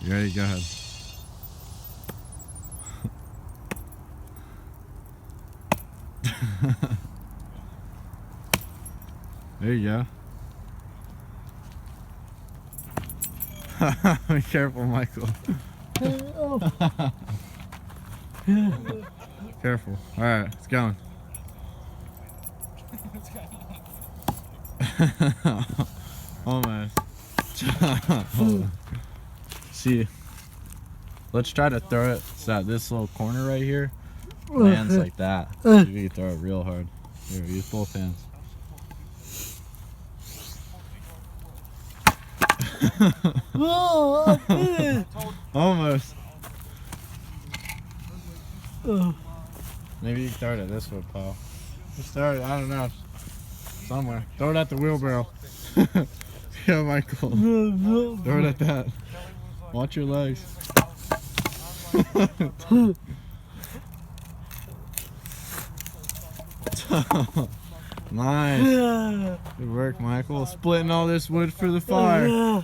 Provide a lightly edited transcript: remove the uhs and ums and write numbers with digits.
You ready? Go ahead. There you go. Be careful, Michael. Careful. Alright, it's going. Almost. See, let's try to throw it so that this little corner right here lands like that. You can throw it real hard. Here, use both hands. Almost. Maybe you can throw it at this way, Paul. Just throw it, I don't know, somewhere. Throw it at the wheelbarrow. Yeah, Michael. Throw it at that. Watch your legs. Nice. Good work, Michael. Splitting all this wood for the fire.